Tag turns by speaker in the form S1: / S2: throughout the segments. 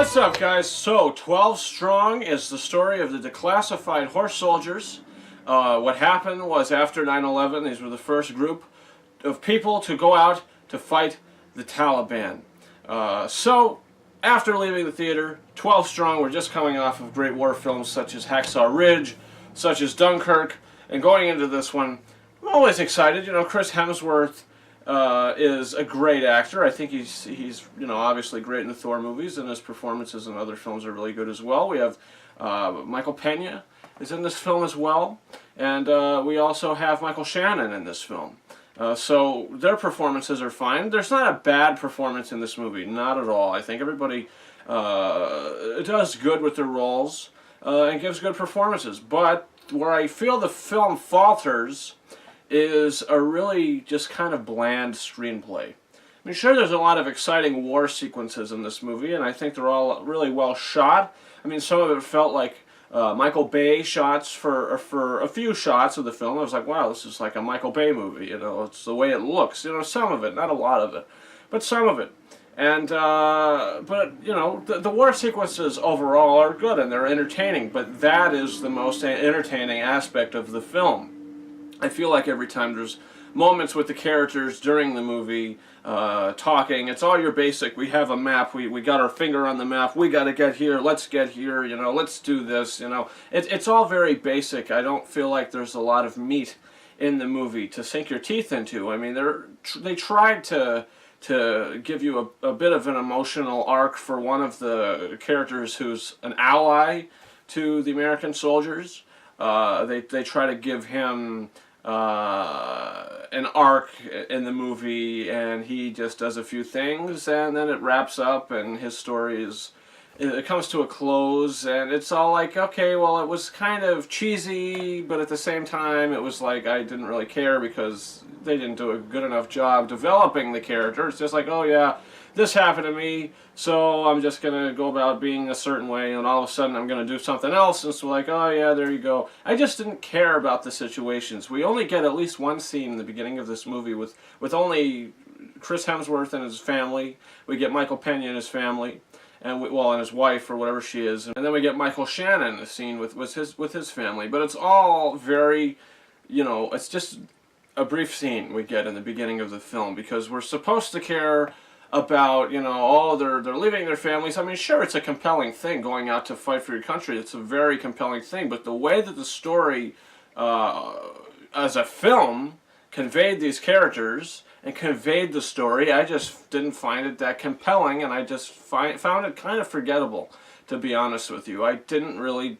S1: What's up, guys? So, 12 Strong is the story of the Declassified horse soldiers. What happened was after 9/11, these were the first group of people to go out to fight the Taliban. So, after leaving the theater, 12 Strong were just coming off of great war films such as Hacksaw Ridge, such as Dunkirk, and going into this one, I'm always excited. You know, Chris Hemsworth is a great actor. I think he's obviously great in the Thor movies, and his performances in other films are really good as well. We have Michael Pena is in this film as well, and we also have Michael Shannon in this film. So their performances are fine. There's not a bad performance in this movie, not at all. I think everybody does good with their roles and gives good performances. But where I feel the film falters is a really just kind of bland screenplay. I mean, sure, there's a lot of exciting war sequences in this movie, and I think they're all really well shot. I mean, some of it felt like Michael Bay shots for a few shots of the film. I was like, wow, this is like a Michael Bay movie. You know, it's the way it looks. You know, some of it, not a lot of it, but some of it. And but you know, the war sequences overall are good and they're entertaining. But that is the most entertaining aspect of the film. I feel like every time there's moments with the characters during the movie talking, it's all your basic, we have a map, we got our finger on the map, we got to get here, let's get here, you know, let's do this, you know. It's all very basic. I don't feel like there's a lot of meat in the movie to sink your teeth into. I mean, they tried to give you a bit of an emotional arc for one of the characters who's an ally to the American soldiers. They try to give him an arc in the movie, and he just does a few things, and then it wraps up, and his story it comes to a close, and it's all like, okay, well, it was kind of cheesy, but at the same time, it was like I didn't really care because they didn't do a good enough job developing the character. It's just like, oh yeah, this happened to me, so I'm just going to go about being a certain way, and all of a sudden I'm going to do something else, and so like, oh yeah, there you go. I just didn't care about the situations. We only get at least one scene in the beginning of this movie with only Chris Hemsworth and his family. We get Michael Pena and his family, and and his wife, or whatever she is, and then we get Michael Shannon, a scene with his family. But it's all very, you know, it's just a brief scene we get in the beginning of the film, because we're supposed to care about, you know, oh, they're leaving their families. I mean, sure, it's a compelling thing, going out to fight for your country. It's a very compelling thing, but the way that the story, as a film, conveyed these characters and conveyed the story, I just didn't find it that compelling, and I just found it kind of forgettable, to be honest with you. I didn't really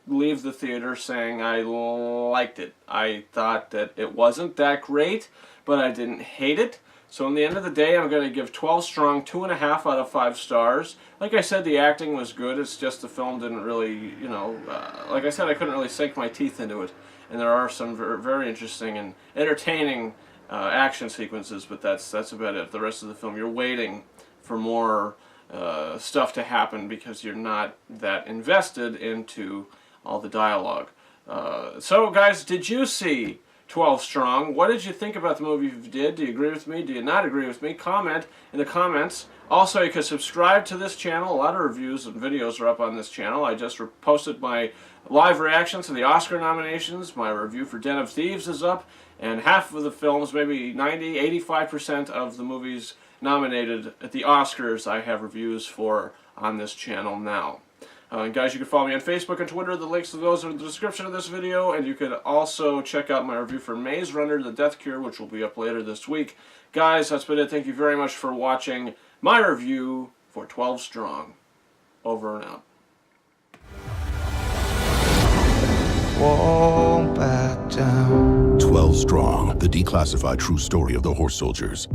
S1: leave the theater saying I liked it. I thought that it wasn't that great, but I didn't hate it. So in the end of the day, I'm going to give 12 Strong 2.5 out of 5 stars. Like I said, the acting was good. It's just the film didn't really, you know, like I said, I couldn't really sink my teeth into it. And there are some very interesting and entertaining action sequences, but that's about it. The rest of the film, you're waiting for more stuff to happen because you're not that invested into all the dialogue. So guys, did you see 12 Strong? What did you think about the movie? If you did, do you agree with me? Do you not agree with me? Comment in the comments. Also, you can subscribe to this channel. A lot of reviews and videos are up on this channel. I just posted my live reaction to the Oscar nominations. My review for Den of Thieves is up, and half of the films, maybe 85% of the movies nominated at the Oscars, I have reviews for on this channel now. Guys, you can follow me on Facebook and Twitter. The links to those are in the description of this video, and you can also check out my review for Maze Runner: The Death Cure, which will be up later this week. Guys, that's been it. Thank you very much for watching my review for 12 Strong. Over and out.
S2: Won't back down.
S3: 12 Strong, the declassified true story of the horse soldiers.